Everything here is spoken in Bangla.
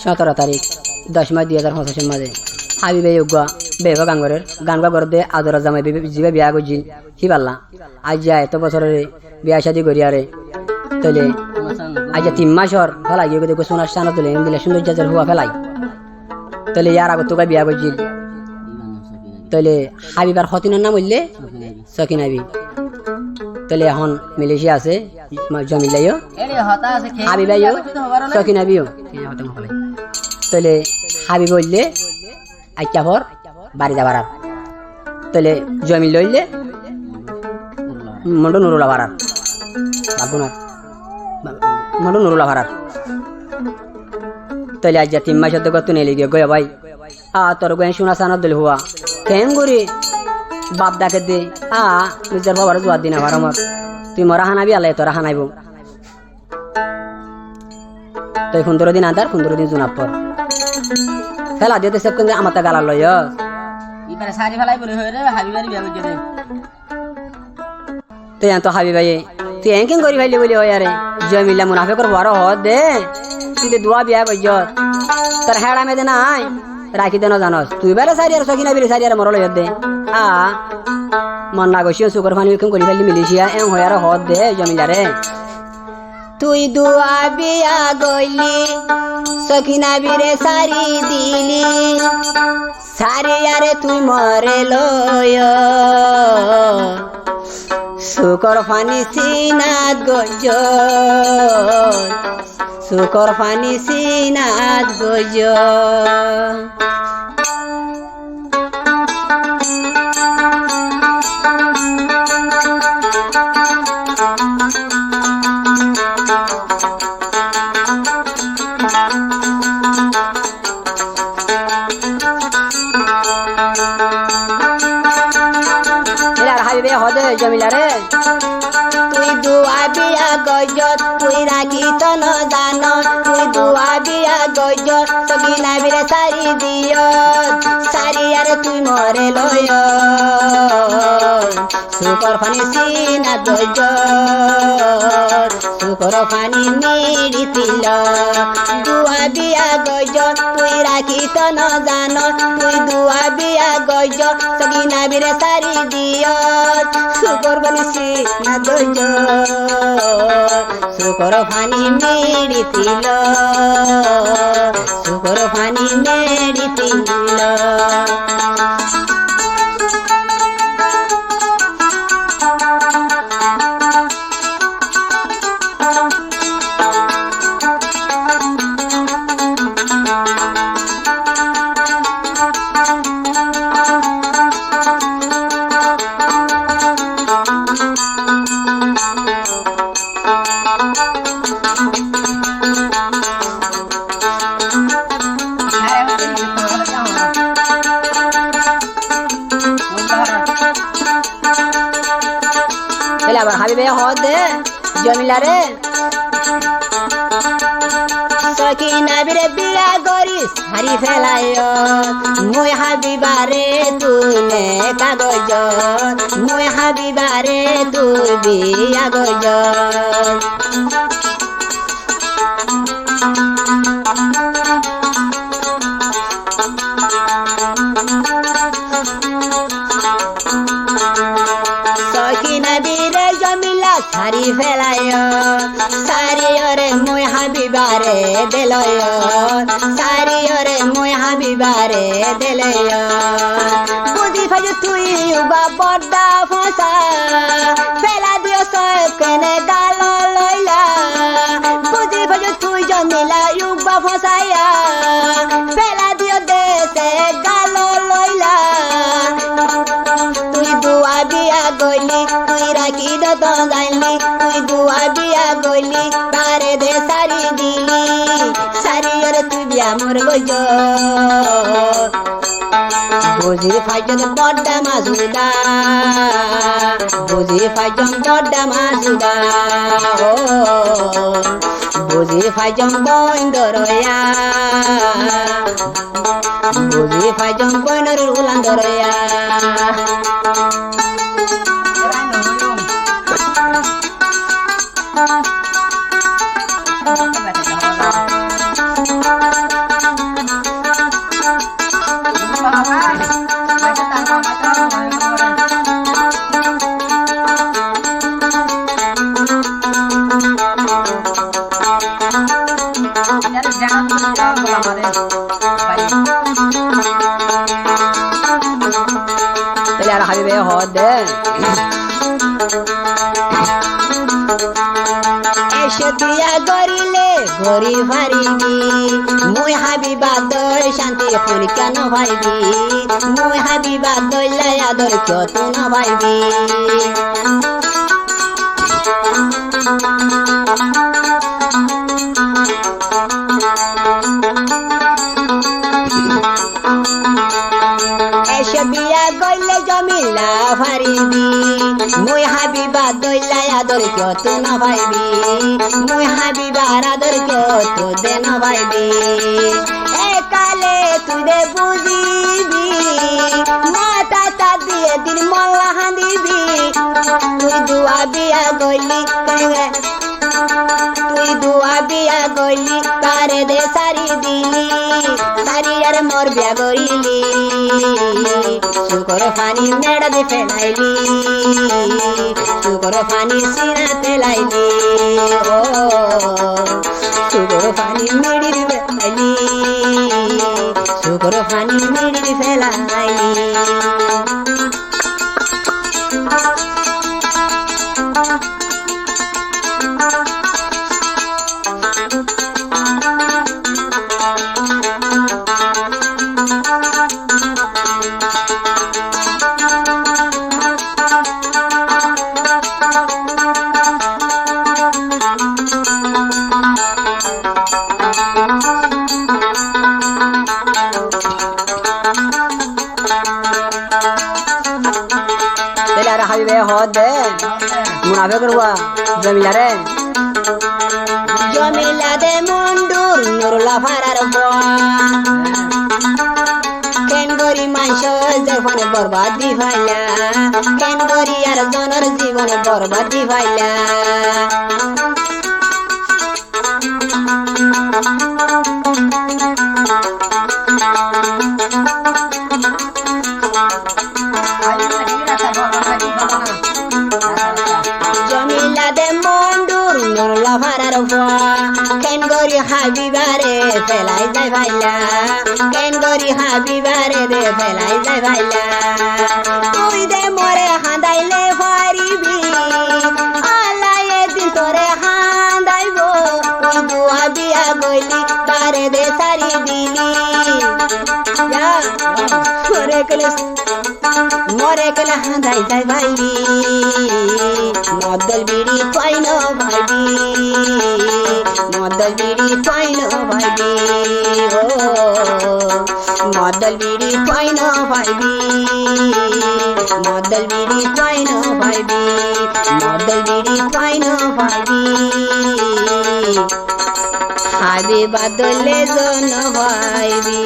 17 তারিখ 10 মাস 2025 মাঝে হাবিবে ইউগা বেবা গাঙ্গরের গানগা গরদে আদর জামাই জিবে বিয়া গজিল কি পাল্লা আজ যায় এত বছরের বিয়া শাদি করিয়ারে তলে আজ 3 মাসর ফেলাই গিয়ে দেখো সোনার সানা তুলে দিলে সুন্দর জাজের হুয়া ফেলাই তলে ইয়ার আগত তোকে বিয়া গজিল তলে হাবিবার হতিনের নাম হইলে সকিনাবি তলে এখন মিলেশিয়া আছে জমিলাইও হাবিবাইও সকিনাবিও তলে হাবিব হইলে আইকা পর বাড়ি যাবার তলে জমি লইলে মন্ডু নুরুলা ভাড়ার বাগুনার মন্ডু নুরুলা ভাড়ার তলে আজ 3 মাসের তো তুই নেলি গিয়ে গয়া ভাই তোর গোয়েন শোনা সানা দিল হুয়া কেন করি বাপ ডাকে দে নিজের বাবার জোয়ার দিন আবার আমার তুই মরা হানাবি আল্লাহ তোরা হানাইব তুই 15 দিন আদার 15 দিন জুনার পর ফেলা দিয়ে তো সব কিন্তু আমার তা গালা লয় ইবারে সারি ফেলাই বলে হয়ে রে হাবিবারি বিয়া করতে দে তুই তো হাবি ভাই তুই এঙ্কিং করি ভাইলি বলি হয় আরে জমিলা মুনাফিকর বড় হ দে তুই দুয়া বিয়া কইজ তোর হেড়া মেদে নাই রাখি দেন জানস তুই বেলে সারি আর সকিনা বিরে সারি আর মরল দে মন না গছিও সুগর ফানি এঙ্কিং করি ভাইলি মিলিশিয়া এং হয় আর হ দে জমিলারে তুই দুয়া বিয়া গইলি সকিনা বিরে সারি দিলি সারি আরে তুই মরে লয় সুকর ফানি সিনাত গজ সুকর ফানি সিনাত গজ জমিলারে তুই দুয়া বিয়া গজত তুই রাখি তো ন জান তুই দুয়া বিয়া গজত সকিনা বিরে সারি দিও সারি আরে তুই মরে লয় সুকর ফানি সিনা গজ সুকর ফানি মিড়িতিল দুয়া বিয়া গজত তুই রাখি তো ন জান তুই দুয়া বিয়া গজত সকিনা বিরে সারি দিও সুকর বনিসি না গজ সুকর ফানি মেড়িতিল সুকর ফানি মেড়িতিল আবার হাবিবে হদে জমিলারে সকিনা বিরে বিয়া গরিস হারি ফেলায় মুই হাবিবারে তুই নে কাগজ মুই হাবিবারে তুই বিয়া গজ সারি ফেলায় সারি ওরে মুই হাবিবারে দেলয় সারি ওরে মুই হাবিবারে দেলয় বুঝি ফাজ তুই বা বড্ডা ফসা ফেলা দিও সব কেনে গাল লইলা বুঝি ফাজ তুই জমিলা ইউবা ফসাইয়া ফেলা দিও দেশে গাল লইলা তুই দুয়া বিয়া গইলি তুই রাখি দত যাইলি তুই দুয়া বিয়া গইলি তারে দে সারি দিলি সারি ওরে তুই বিয়া মোর গজ বুঝি ফাইজন বড্ডা মাসুদা বুঝি ফাইজন বড্ডা মাসুদা বুঝি ফাইজন বইন্দরয়া বুঝি ফাইজন বইনর উলান্দরয়া এটারে জানা বলা আমাদের ভাই তাহলে আর হাবিবে হদ দে এসে দিয়া গরিলে গরি ভারিবি মুই হাবিবা দর শান্তি ফুল কেন ভাইবি মুই হাবিবা দইলে আদর কত না ভাইবি এসে বিয়া গইলে জমিলা ভারিবি মুই হাবিবা দইলা আদর কত না ভাইবি মুই হাবিবার আদর কত দে না ভাইবি এ কালে তুই দে বুঝিবি মাতা তা দিয়ে দিন মল্লা হাঁদিবি তুই দুয়া বিয়া গইলি তুই দুয়া বিয়া গইলি তারে দে সারি দিলি সারি আর মোর বিয়া গইলি শুকর পানি মেড়া দি ফেলাইলি শুকর পানি সিনাতে লাইলি ও শুকর পানি মেড়ি দি ফেলাইলি শুকর পানি মেড়ি দি ফেলাইলি তাহলে আর হাবিবে হদ দে মুনাফে করবা জমিলা রে জমিলা দে মুন্ডুর নুরলা ফারার কেন গরি মাংস যখন বরবাদি ভাইলা কেন গরি আর জনের জীবন বরবাদি ভাইলা জমিলা দে মুন্ডুর নুরলা ফারার কেন গরি হাবিবারে ফেলাই যায় ভাইলা কেন গরি হাবিবারে দে ফেলাই যায় ভাইলা তুই দে মরে হাঁদাইলে পারিবি আল্লাহ এদিন তোরে হাঁদাইব তুই দুয়া বিয়া গইলি তারে দে সারি দিলি মরে কেলে হাঁদাই যায় ভাইবি মদল বিড়ি পাইন ভাইবি মদল বিড়ি পাইন ভাইবি ও মদল বিড়ি পাইন ভাইবি মদল বিড়ি পাইন ভাইবি মদল বিড়ি পাইন ভাইবি হাবি বাদলে জন ভাইবি